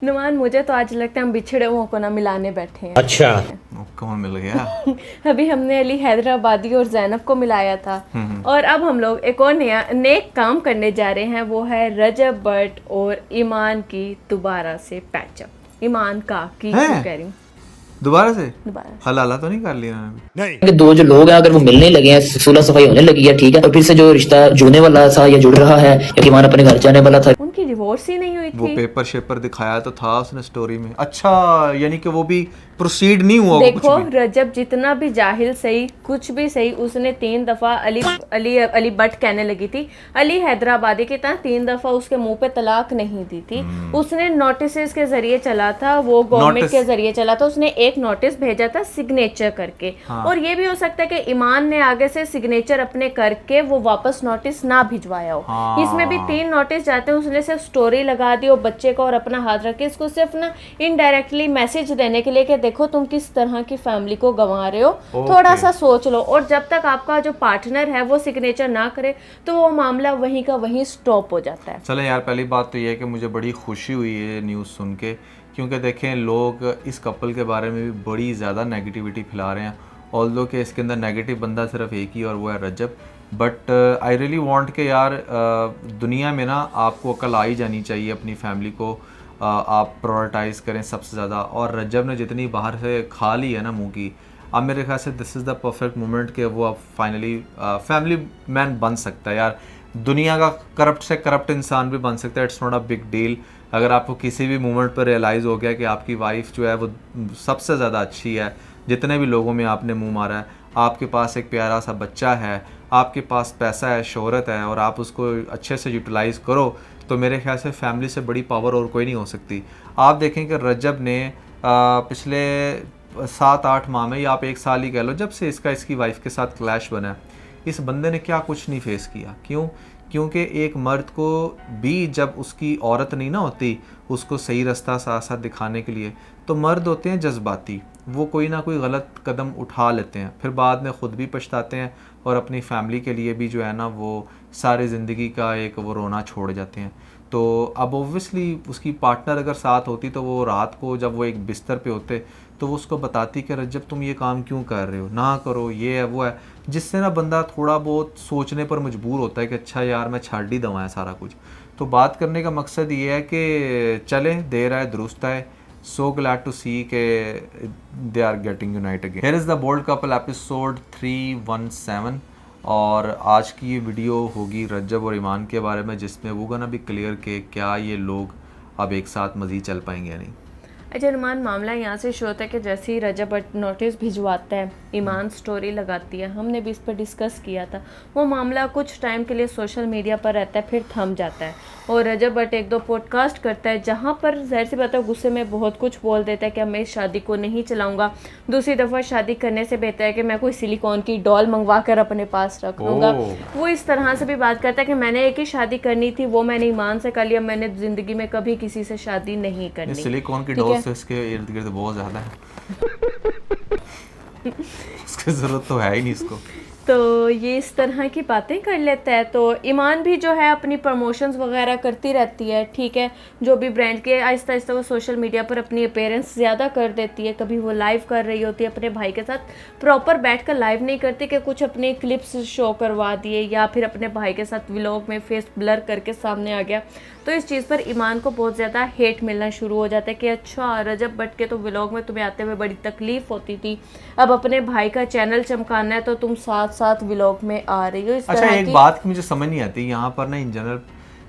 नुमान, मुझे तो आज लगता है हम बिछड़े हुओं को ना मिलाने बैठे हैं। अच्छा, कौन मिल गया? अभी हमने अली हैदराबादी और जैनब को मिलाया था और अब हम लोग एक और नया नेक काम करने जा रहे हैं, वो है रजब भट्ट और ईमान की दोबारा से पैचअप। ईमान का की क्यों कह रही हूँ दोबारा से दोबारा से। हलाला तो नहीं कर लिया मैंने? कि दो जो लोग हैं अगर वो मिलने लगे हैं, सुलह सफाई होने लगी है, ठीक है, तो फिर से जो रिश्ता जुड़ने वाला था या जुड़ रहा है या ईमान अपने घर जाने वाला था, उनकी डिवोर्स ही नहीं हुई वो थी। पेपर शेपर दिखाया तो था उसने स्टोरी में। अच्छा, यानी कि वो भी प्रोसीड नहीं हुआ देखो, कुछ भी। रजब जितना भी जाहिल सही, कुछ भी सही, उसने 3 दफा अली अली अली भट्ट कहने लगी थी, अली हैदराबादी की तरह 3 दफा उसके मुंह पे तलाक नहीं दी थी। उसने नोटिस के जरिए चला था, वो गवर्नमेंट Notice? के जरिए चला था। उसने एक नोटिस भेजा था सिग्नेचर करके। और ये भी हो सकता है कि ईमान ने आगे से सिग्नेचर अपने करके वो वापस नोटिस ना भिजवाया हो। इसमें भी 3 नोटिस जाते हैं। उसने सिर्फ स्टोरी लगा दी और बच्चे को और अपना हाथ रखे, इसको सिर्फ ना इनडायरेक्टली मैसेज देने के लिए कि देखो तुम किस तरह की फैमिली को गंवा रहे हो, थोड़ा सा सोच लो। और जब तक आपका जो पार्टनर है वो सिग्नेचर ना करे तो वो मामला वहीं का वहीं स्टॉप हो जाता है। चलें यार, पहली बात तो ये है कि मुझे बड़ी खुशी हुई है न्यूज़ सुन के, क्योंकि देखें लोग इस कपल के बारे में भी बड़ी ज़्यादा नेगेटिविटी फैला रहे हैं। ऑल्दो कि इसके अंदर नेगेटिव बंदा सिर्फ एक ही और वो है रजब। बट आई रियली वांट के यार दुनिया में ना आपको अकल आ ही जानी चाहिए, अपनी फैमिली को आप प्रायोरिटाइज़ करें सबसे ज़्यादा। और रजब ने जितनी बाहर से खा ली है ना मुंह की, अब मेरे ख्याल से this is the perfect moment कि वो अब फाइनली फैमिली मैन बन सकता है। यार दुनिया का करप्ट से करप्ट इंसान भी बन सकता है, it's not a big deal. अगर आपको किसी भी मोमेंट पर रियलाइज़ हो गया कि आपकी वाइफ जो है वो सबसे ज़्यादा अच्छी है, जितने भी लोगों में आपने मुंह मारा है, आपके पास एक प्यारा सा बच्चा है, आपके पास पैसा है, शोहरत है, और आप उसको अच्छे से यूटिलाइज़ करो, तो मेरे ख्याल से फैमिली से बड़ी पावर और कोई नहीं हो सकती। आप देखें कि रजब ने पिछले 7-8 माह में, या आप 1 साल ही कह लो, जब से इसकी वाइफ के साथ क्लैश बना है, इस बंदे ने क्या कुछ नहीं फेस किया। क्यों? क्योंकि एक मर्द को भी जब उसकी औरत नहीं ना होती उसको सही रास्ता साथ साथ दिखाने के लिए, तो मर्द होते हैं जज्बाती, वो कोई ना कोई गलत कदम उठा लेते हैं, फिर बाद में ख़ुद भी पछताते हैं और अपनी फैमिली के लिए भी जो है ना वो सारी ज़िंदगी का एक वो रोना छोड़ जाते हैं। तो अब ओब्वियसली उसकी पार्टनर अगर साथ होती तो वो रात को जब वो एक बिस्तर पे होते तो वो उसको बताती कि रजब तुम ये काम क्यों कर रहे हो, ना करो, ये है वो है, जिससे ना बंदा थोड़ा बहुत सोचने पर मजबूर होता है कि अच्छा यार मैं छाड़ ही दवा है सारा कुछ। तो बात करने का मकसद ये है कि चलें, देर आए दुरुस्त आए। So glad to see के they are getting united again. Here is the bold couple episode 317 और आज की ये वीडियो होगी रजब और ईमान के बारे में, जिसमें वो गना भी क्लियर कि क्या ये लोग अब एक साथ मज़ीद चल पाएंगे या नहीं। अच्छा नुमान, मामला यहाँ से शुरू होता है कि जैसे ही रजब भट्ट नोटिस भिजवाता है, ईमान स्टोरी लगाती है, हमने भी इस पर डिस्कस किया था, वो मामला कुछ टाइम के लिए सोशल मीडिया पर रहता है, फिर थम जाता है। और रजब भट्ट 1-2 पॉडकास्ट करता है जहाँ पर ज़ाहिर सी बात है गुस्से में बहुत कुछ बोल देता है कि मैं इस शादी को नहीं चलाऊँगा, दूसरी दफ़ा शादी करने से बेहतर है कि मैं कोई सिलिकॉन की डॉल मंगवा कर अपने पास रख लूँगा। वो इस तरह से भी बात करता है कि मैंने एक ही शादी करनी थी, वो मैंने ईमान से कर लिया, मैंने ज़िंदगी में कभी किसी से शादी नहीं करनी। सिलिकॉन की डॉल से इसके इर्द गिर्द बहुत ज़्यादा है उसकी ज़रूरत तो है ही नहीं इसको। तो ये इस तरह की बातें कर लेता है। तो ईमान भी जो है अपनी प्रमोशंस वगैरह करती रहती है, ठीक है, जो भी ब्रांड के, आहिस्ता आहिस्ता वो सोशल मीडिया पर अपनी अपीयरेंस ज़्यादा कर देती है। कभी वो लाइव कर रही होती है अपने भाई के साथ, प्रॉपर बैठकर लाइव नहीं करती कि कुछ अपने क्लिप्स शो करवा दिए या फिर अपने भाई के साथ व्लॉग में फेस ब्लर करके सामने आ गया। तो इस चीज़ पर ईमान को बहुत ज़्यादा हेट मिलना शुरू हो जाता है कि अच्छा रजब भट्ट के तो व्लॉग में तुम्हें आते हुए बड़ी तकलीफ होती थी, अब अपने भाई का चैनल चमकाना है तो तुम साथ साथ व्लॉग में आ रही हो। इस अच्छा, तरह एक की बात की मुझे समझ नहीं आती यहाँ पर ना, इन जनरल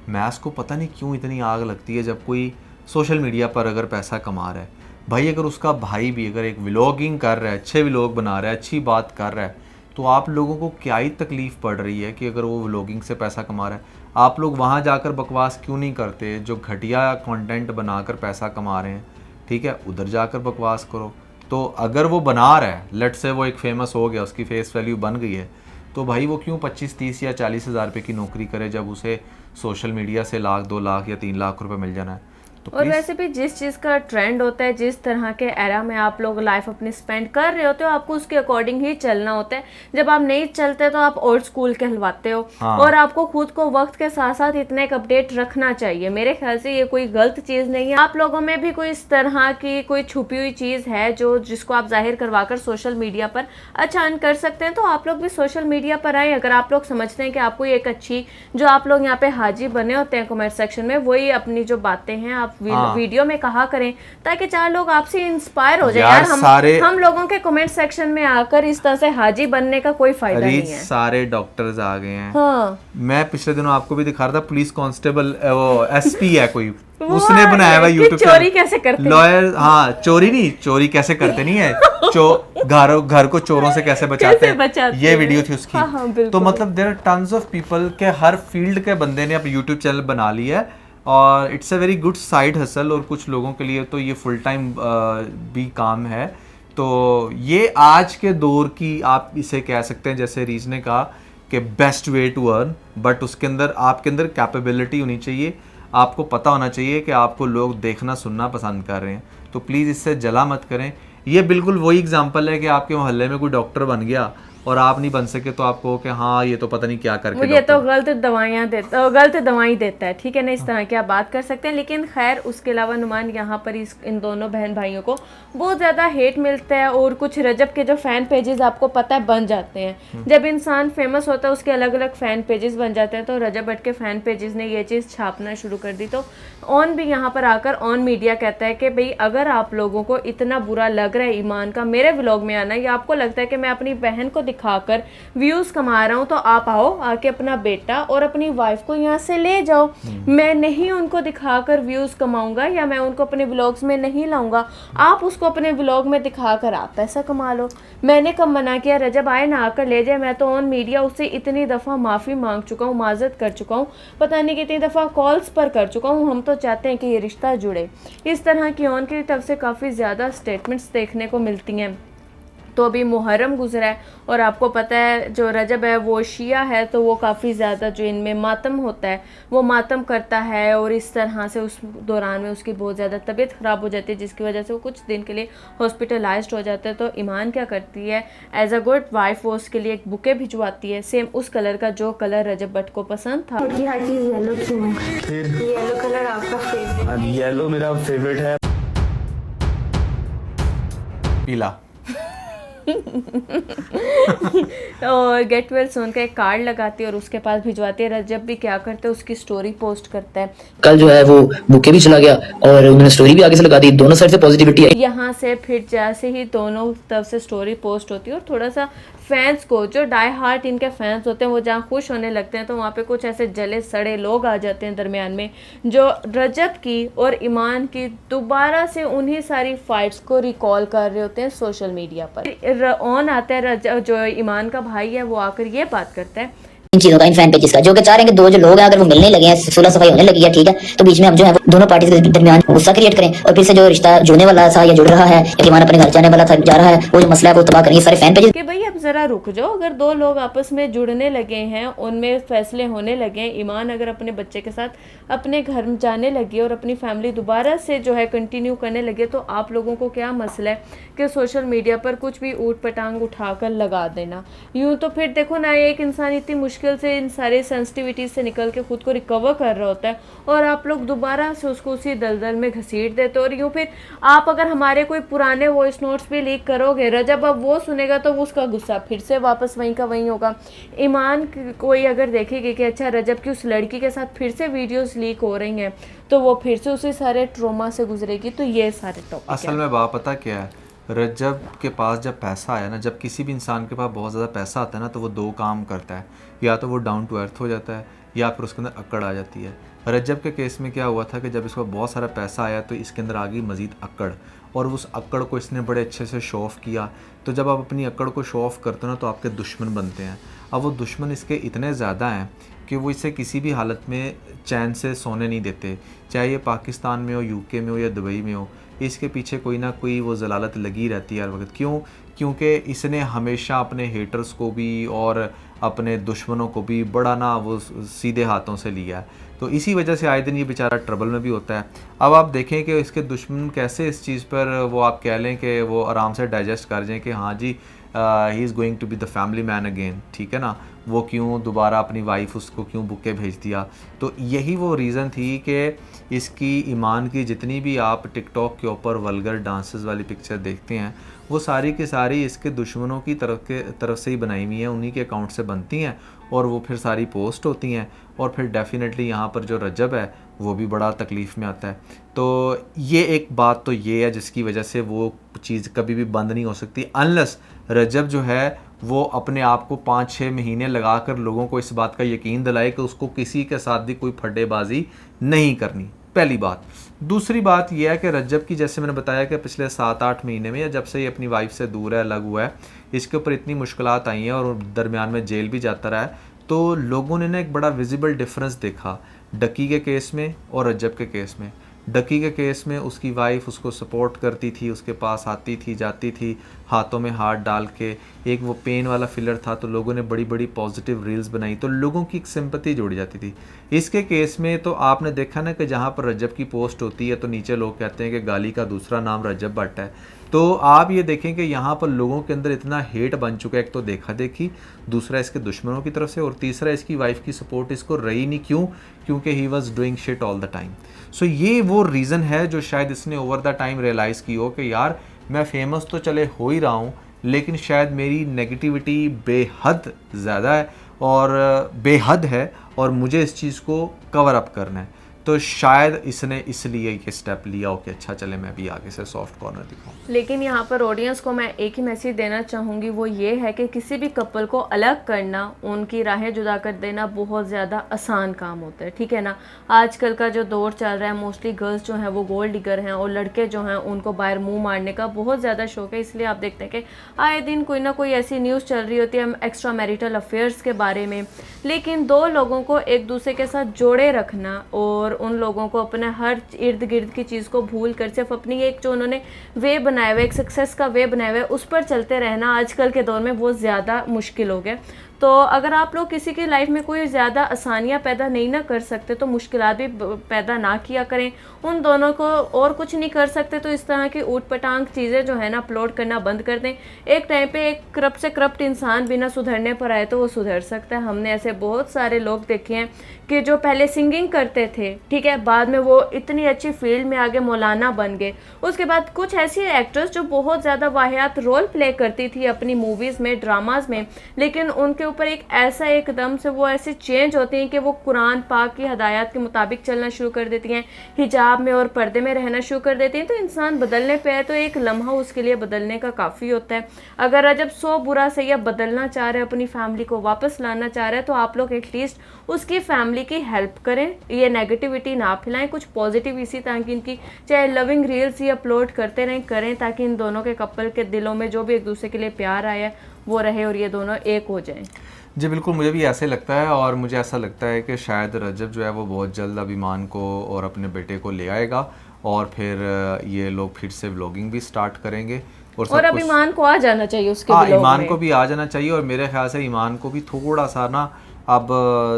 मैथ्स को पता नहीं क्यों इतनी आग लगती है जब कोई सोशल मीडिया पर अगर पैसा कमा रहा है। भाई अगर उसका भाई भी अगर एक व्लॉगिंग कर रहा है, अच्छे व्लॉग बना रहा है, अच्छी बात कर रहा है, तो आप लोगों को क्या ही तकलीफ़ पड़ रही है कि अगर वो व्लॉगिंग से पैसा कमा रहा है, आप लोग वहाँ जाकर बकवास क्यों नहीं करते? जो घटिया कंटेंट बनाकर पैसा कमा रहे हैं, ठीक है, उधर जाकर बकवास करो। तो अगर वो बना रहा है, लेट से वो एक फेमस हो गया, उसकी फेस वैल्यू बन गई है, तो भाई वो क्यों 25-30 या 40 हज़ार रुपये की नौकरी करे जब उसे सोशल मीडिया से 1 लाख 2 लाख या 3 लाख रुपए मिल जाना है। तो और वैसे भी जिस चीज़ का ट्रेंड होता है, जिस तरह के एरा में आप लोग लाइफ अपनी स्पेंड कर रहे होते हो, आपको उसके अकॉर्डिंग ही चलना होता है। जब आप नहीं चलते तो आप ओल्ड स्कूल कहलवाते हो। हाँ। और आपको खुद को वक्त के साथ साथ इतना एक अपडेट रखना चाहिए। मेरे ख्याल से ये कोई गलत चीज़ नहीं है। आप लोगों में भी कोई इस तरह की कोई छुपी हुई चीज़ है जो जिसको आप जाहिर करवाकर सोशल मीडिया पर अच्छा अर्न कर सकते हैं, तो आप लोग भी सोशल मीडिया पर आए। अगर आप लोग समझते हैं कि आपको एक अच्छी, जो आप लोग यहाँ पे हाजी बने होते हैं कमेंट सेक्शन में, वही अपनी जो बातें हैं आप वीडियो में कहा करें, ताकि 4 लोग आपसे इंस्पायर हो जाए। यार हम लोगों के कमेंट सेक्शन में आकर इस तरह से हाजी बनने का कोई फायदा नहीं है। सारे डॉक्टर्स आ गए हैं। हाँ। मैं पिछले दिनों आपको भी दिखा रहा था, पुलिस कांस्टेबल, वो एसपी है कोई, उसने बनाया हुआ यूट्यूब चोरी कैसे करते हैं लॉयर। हाँ, चोरी नहीं, चोरी कैसे करते नहीं है, घर को चोरों से कैसे बचाते हैं, ये वीडियो थी उसकी। हाँ, तो मतलब there are tons of people के हर फील्ड के बंदे ने अपना यूट्यूब चैनल बना लिया है, और it's a very good side hustle. और कुछ लोगों के लिए तो ये फुल टाइम भी काम है। तो ये आज के दौर की, आप इसे कह सकते हैं, जैसे रीज ने कहा कि best way to earn, but उसके अंदर आपके अंदर कैपेबिलिटी होनी चाहिए। आपको पता होना चाहिए कि आपको लोग देखना सुनना पसंद कर रहे हैं। तो प्लीज़ इससे जला मत करें। ये बिल्कुल वही एग्जांपल है कि आपके मोहल्ले में कोई डॉक्टर बन गया और आप नहीं बन सके, तो आपको कि हाँ ये तो पता नहीं क्या करके मुझे तो गलत दवाई देता है, ठीक है ना, इस तरह की आप बात कर सकते हैं। लेकिन खैर उसके अलावा नुमान यहाँ पर इन दोनों बहन भाइयों को बहुत ज़्यादा हेट मिलता है। और कुछ रजब के जो फ़ैन पेजेस आपको पता है बन जाते हैं, जब इंसान फेमस होता है उसके अलग अलग फ़ैन पेजेस बन जाते हैं। तो रजब भट्ट के फ़ैन पेजेस ने ये चीज़ छापना शुरू कर दी। तो ऑन भी यहाँ पर आकर ऑन मीडिया कहता है कि भाई अगर आप लोगों को इतना बुरा लग रहा है ईमान का मेरे व्लॉग में आना, या आपको लगता है कि मैं अपनी बहन को दिखाकर व्यूज कमा रहा हूं, तो आप आओ, आके अपना बेटा और अपनी वाइफ को यहाँ से ले जाओ। मैं नहीं उनको दिखाकर व्यूज कमाऊंगा, या मैं उनको अपने व्लॉग्स में नहीं लाऊंगा। आप उसको अपने व्लॉग में दिखाकर आप पैसा कमा लो। मैंने कब मना किया? रजब आए ना आकर ले जाए। मैं तो ऑन मीडिया उससे इतनी दफ़ा माफ़ी मांग चुका हूँ, माजरत कर चुका हूँ, पता नहीं कितनी दफ़ा कॉल्स पर कर चुका हूँ। हम तो चाहते हैं कि ये रिश्ता जुड़े। इस तरह की ऑन की तरफ से काफ़ी ज़्यादा स्टेटमेंट्स देखने को मिलती हैं। तो अभी मुहर्रम गुजरा है, और आपको पता है जो रजब है वो शिया है, तो वो काफ़ी ज़्यादा जो इनमें मातम होता है वो मातम करता है। और इस तरह से उस दौरान में उसकी बहुत ज़्यादा तबीयत ख़राब हो जाती है, जिसकी वजह से वो कुछ दिन के लिए हॉस्पिटलाइज्ड हो जाता है। तो ईमान क्या करती है, एज अ गुड वाइफ वो उसके लिए एक बुके भिजवाती है, सेम उस कलर का जो कलर रजब भट्ट को पसंद था। हर चीज़ येलो क्यों है? येलो कलर आपका फेवरेट? येलो मेरा फेवरेट है। पीला। और गेट वेल सोन का एक कार्ड लगाती है और उसके पास भिजवाती है। रजब भी क्या करते हैं, उसकी स्टोरी पोस्ट करता है। कल जो है वो बुके भी चला गया और उन्होंने स्टोरी भी आगे से लगा दी, दोनों साइड से पॉजिटिविटी आई। यहाँ से फिर जैसे ही दोनों तरफ से स्टोरी पोस्ट होती है, और थोड़ा सा फैंस को, जो डाई हार्ट इनके फैंस होते हैं, वो जहाँ खुश होने लगते हैं, तो वहाँ पे कुछ ऐसे जले सड़े लोग आ जाते हैं दरमियान में, जो रजब की और ईमान की दोबारा से उन्हीं सारी फाइट्स को रिकॉल कर रहे होते हैं सोशल मीडिया पर। ऑन आता है जो ईमान का भाई है, वो आकर ये बात करता है इन चीजों का, इन फैन पेजेस का, जो कि चाह रहे हैं कि दो जो लोग हैं अगर वो मिलने लगे हैं, सुलह सफाई होने लगी है, ठीक है, तो बीच में हम जो है दोनों पार्टी के दरमियान गुस्सा क्रिएट करें, और फिर से जो रिश्ता जुड़ने वाला था या जुड़ रहा है, या ईमान अपने घर जाने वाला था जा रहा है, वो जो मसला है वो तबाह करें। ये सारे फैन पेजेस कि भाई अब जरा रुक जाओ। अगर दो लोग आपस में जुड़ने लगे हैं, उनमें फैसले होने लगे हैं, ईमान अगर अपने बच्चे के साथ अपने घर में जाने लगी और अपनी फैमिली दोबारा से जो है कंटिन्यू करने लगे, तो आप लोगों को क्या मसला है कि सोशल मीडिया पर कुछ भी ऊट पटांग उठाकर लगा देना। यूँ तो फिर देखो ना, एक इंसान इतनी मुश्किल से इन सारे सेंसिटिविटी से निकल के खुद को रिकवर कर रहा होता है, और आप लोग दोबारा से उसको उसी दलदल में घसीट देते हो। और यूँ फिर आप अगर हमारे कोई पुराने वॉइस नोट्स भी लीक करोगे, रजब अब वो सुनेगा तो उसका गुस्सा फिर से वापस वहीं का वहीं होगा। ईमान कोई अगर देखेगी कि अच्छा रजब की उस लड़की के साथ फिर से वीडियोस लीक हो रही हैं, तो वो फिर से उसी सारे ट्रोमा से गुजरेगी। तो ये सारे टॉपिक असल में बात पता क्या है, रजब के पास जब पैसा आया ना, जब किसी भी इंसान के पास बहुत ज़्यादा पैसा आता है ना, तो वो दो काम करता है, या तो वो डाउन टू अर्थ हो जाता है, या फिर उसके अंदर अक्कड़ आ जाती है। रजब के केस में क्या हुआ था कि जब इसको बहुत सारा पैसा आया तो इसके अंदर आ गई मज़ीद अक्कड़, और उस अक्कड़ को इसने बड़े अच्छे से शो ऑफ किया। तो जब आप अपनी अक्कड़ को शो ऑफ करते हो ना, तो आपके दुश्मन बनते हैं। अब वो दुश्मन इसके इतने ज़्यादा हैं कि वो इसे किसी भी हालत में चैन से सोने नहीं देते, चाहे ये पाकिस्तान में हो, यूके में हो या दुबई में हो, इसके पीछे कोई ना कोई वो ज़लालत लगी रहती है हर वक्त। क्यों? क्योंकि इसने हमेशा अपने हेटर्स को भी और अपने दुश्मनों को भी बड़ा ना वो सीधे हाथों से लिया है, तो इसी वजह से आए दिन ये बेचारा ट्रबल में भी होता है। अब आप देखें कि इसके दुश्मन कैसे इस चीज़ पर वो आप कह लें कि वो आराम से डाइजेस्ट कर जाएँ कि हाँ जी he is going to be the family man again, ठीक है ना, वो क्यों दोबारा अपनी वाइफ उसको क्यों बुके भेज दिया। तो यही वो रीज़न थी कि इसकी ईमान की जितनी भी आप टिकटॉक के ऊपर वल्गर डांसेस वाली पिक्चर देखते हैं वो सारी की सारी इसके दुश्मनों की तरफ से ही बनाई हुई हैं, उन्हीं के अकाउंट से बनती हैं और वो फिर सारी पोस्ट होती हैं और फिर डेफिनेटली यहाँ पर जो रजब है वो भी बड़ा तकलीफ़ में आता है। तो ये एक बात तो ये है जिसकी वजह से वो चीज़ कभी भी बंद नहीं हो सकती अनलेस रजब जो है वो अपने आप को 5-6 महीने लगाकर लोगों को इस बात का यकीन दिलाए कि उसको किसी के साथ भी कोई फड्डेबाजी नहीं करनी, पहली बात। दूसरी बात यह है कि रजब की, जैसे मैंने बताया कि पिछले 7-8 महीने में या जब से ये अपनी वाइफ से दूर है, अलग हुआ है, इसके ऊपर इतनी मुश्किलात आई हैं और दरमियान में जेल भी जाता रहा है, तो लोगों ने ना एक बड़ा विजिबल डिफरेंस देखा डकी के केस में और रजब के केस में। डकी के केस में उसकी वाइफ उसको सपोर्ट करती थी, उसके पास आती थी, जाती थी, हाथों में हाथ डाल के, एक वो पेन वाला फिलर था तो लोगों ने बड़ी बड़ी पॉजिटिव रील्स बनाई तो लोगों की एक सिंपैथी जोड़ी जाती थी। इसके केस में तो आपने देखा ना कि जहाँ पर रजब की पोस्ट होती है तो नीचे लोग कहते हैं कि गाली का दूसरा नाम रजब भट्ट है। तो आप ये देखें कि यहाँ पर लोगों के अंदर इतना हेट बन चुका है, एक तो देखा देखी, दूसरा इसके दुश्मनों की तरफ से और तीसरा इसकी वाइफ की सपोर्ट इसको रही नहीं। क्यों? क्योंकि he was doing shit all the time. So ये वो रीज़न है जो शायद इसने ओवर द टाइम रियलाइज़ की हो कि यार मैं फेमस तो चले हो ही रहा हूँ लेकिन शायद मेरी नेगेटिविटी बेहद ज़्यादा है और बेहद है और मुझे इस चीज़ को कवर अप करना है। तो शायद इसने इसलिए ये स्टेप लिया हो कि अच्छा चले मैं भी आगे से सॉफ्ट कॉर्नर दिखाऊं। लेकिन यहाँ पर ऑडियंस को मैं एक ही मैसेज देना चाहूँगी, वो ये है कि किसी भी कपल को अलग करना, उनकी राहें जुदा कर देना बहुत ज़्यादा आसान काम होता है, ठीक है ना। आजकल का जो दौर चल रहा है मोस्टली गर्ल्स जो हैं वो गोल्ड डिगर हैं और लड़के जो हैं उनको बाहर मुंह मारने का बहुत ज़्यादा शौक है। इसलिए आप देखते हैं कि आए दिन कोई ना कोई ऐसी न्यूज़ चल रही होती है एक्स्ट्रा मैरिटल अफेयर्स के बारे में। लेकिन दो लोगों को एक दूसरे के साथ जोड़े रखना और उन लोगों को अपने हर इर्द गिर्द की चीज़ को भूल कर सिर्फ अपनी एक जो उन्होंने वे बनाया हुआ, एक सक्सेस का वे बनाया हुआ है, उस पर चलते रहना आजकल के दौर में बहुत ज़्यादा मुश्किल हो गया। तो अगर आप लोग किसी की लाइफ में कोई ज़्यादा आसानियाँ पैदा नहीं ना कर सकते तो मुश्किलात भी पैदा ना किया करें। उन दोनों को और कुछ नहीं कर सकते तो इस तरह की ऊट पटांग चीज़ें जो है ना अपलोड करना बंद कर दें। एक टाइम पे एक करप्ट से करप्ट इंसान बिना सुधरने पर आए तो वो सुधर सकता है। हमने ऐसे बहुत सारे लोग देखे हैं कि जो पहले सिंगिंग करते थे, ठीक है, बाद में वो इतनी अच्छी फील्ड में आगे मौलाना बन गए। उसके बाद कुछ ऐसी एक्ट्रेस जो बहुत ज़्यादा वाहियात रोल प्ले करती थी अपनी मूवीज़ में, ड्रामाज में, लेकिन उनके ऊपर एक ऐसा एकदम से वो ऐसे चेंज होते हैं कि वो कुरान पाक की हदायत के मुताबिक चलना शुरू कर देती हैं, हिजाब में और पर्दे में रहना शुरू कर देती हैं। तो इंसान बदलने पे है तो एक लम्हा उसके लिए बदलने का काफ़ी होता है। अगर रजब 100 बुरा सही बदलना चाह रहे हैं, अपनी फैमिली को वापस लाना चाह रहे हैं, तो आप लोग एटलीस्ट उसकी फैमिली की हेल्प करें, ये नेगेटिविटी ना फैलाएं, कुछ पॉजिटिव इसी तरह की इनकी चाहे लविंग रील्स ही अपलोड करते रहें करें ताकि इन दोनों के कपल के दिलों में जो भी एक दूसरे के लिए प्यार आया है वो रहे और ये दोनों एक हो जाएं। जी बिल्कुल, मुझे भी ऐसे लगता है और मुझे ऐसा लगता है कि शायद रजब जो है वो बहुत जल्द अब ईमान को और अपने बेटे को ले आएगा और फिर ये लोग फिर से व्लॉगिंग भी स्टार्ट करेंगे और अब ईमान को आ जाना चाहिए उसके हाँ, व्लॉग ईमान में। को भी आ जाना चाहिए और मेरे ख्याल से ईमान को भी थोड़ा सा ना अब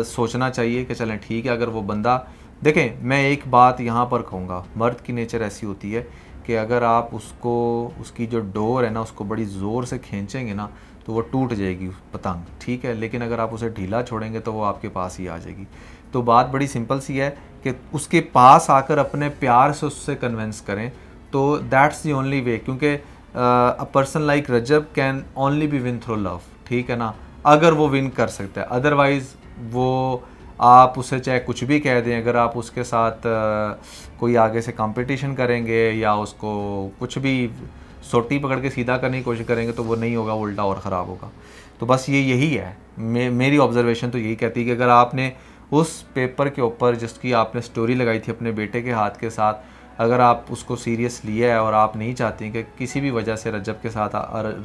सोचना चाहिए कि चलें ठीक है, अगर वो बंदा देखें, मैं एक बात यहाँ पर कहूँगा, मर्द की नेचर ऐसी होती है कि अगर आप उसको उसकी जो डोर है ना उसको बड़ी ज़ोर से खींचेंगे ना तो वो टूट जाएगी पतंग, ठीक है, लेकिन अगर आप उसे ढीला छोड़ेंगे तो वो आपके पास ही आ जाएगी। तो बात बड़ी सिंपल सी है कि उसके पास आकर अपने प्यार से उससे कन्विंस करें, तो दैट्स द ओनली वे, क्योंकि a person like Rajab can only be win through love, ठीक है ना, अगर वो विन कर सकता है। अदरवाइज़ वो आप उसे चाहे कुछ भी कह दें, अगर आप उसके साथ कोई आगे से कंपटीशन करेंगे या उसको कुछ भी सोटी पकड़ के सीधा करने की कोशिश करेंगे तो वो नहीं होगा, उल्टा और ख़राब होगा। तो बस यही है, मेरी ऑब्जर्वेशन तो यही कहती है कि अगर आपने उस पेपर के ऊपर जिसकी आपने स्टोरी लगाई थी अपने बेटे के हाथ के साथ, अगर आप उसको सीरियस लिया है और आप नहीं चाहती कि किसी भी वजह से रजब के साथ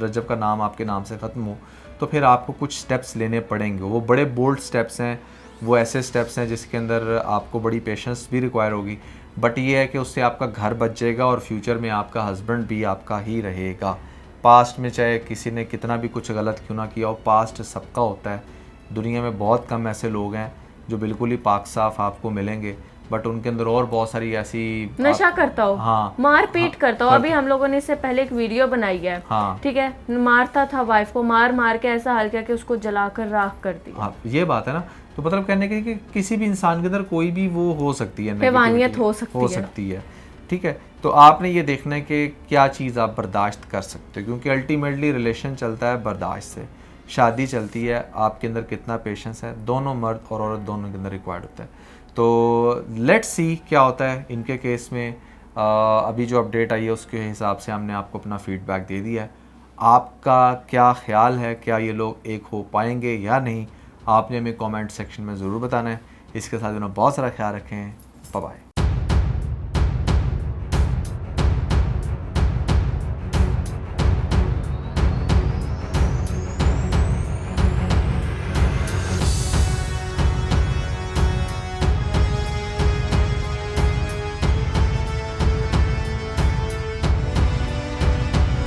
रजब का नाम आपके नाम से ख़त्म हो, तो फिर आपको कुछ स्टेप्स लेने पड़ेंगे। वो बड़े बोल्ड स्टेप्स हैं, वो ऐसे स्टेप्स हैं जिसके अंदर आपको बड़ी पेशेंस भी रिक्वायर होगी, बट ये है कि उससे आपका घर बच जाएगा और फ्यूचर में आपका हस्बैंड भी आपका ही रहेगा। पास्ट में चाहे किसी ने कितना भी कुछ गलत क्यों ना किया हो, पास्ट सबका होता है। दुनिया में बहुत कम ऐसे लोग हैं जो बिल्कुल ही पाक साफ आपको मिलेंगे, बट उनके अंदर और बहुत सारी ऐसी नशा करता हो, हाँ, मार पीट हाँ, करता हो। अभी हम लोगों ने इससे पहले एक वीडियो बनाई है, हाँ, ठीक है, मारता था वाइफ को, मार के ऐसा हाल किया कि उसको जलाकर राख कर दिया। हाँ, ये बात है ना। तो मतलब कहने की कि किसी भी इंसान के अंदर कोई भी वो हो सकती है, हैवानियत negativity हो सकती है। ठीक है। तो आपने ये देखना है कि क्या चीज़ आप बर्दाश्त कर सकते हो, क्योंकि अल्टीमेटली रिलेशन चलता है बर्दाश्त से, शादी चलती है आपके अंदर कितना पेशेंस है, दोनों मर्द और औरत दोनों के अंदर रिक्वायर्ड होता है। तो लेट्स सी क्या होता है इनके केस में। अभी जो अपडेट आई है उसके हिसाब से हमने आपको अपना फीडबैक दे दिया है। आपका क्या ख्याल है, क्या ये लोग एक हो पाएंगे या नहीं, आपने हमें कमेंट सेक्शन में ज़रूर बताना है। इसके साथ बहुत सारा ख्याल रखें। Bye bye.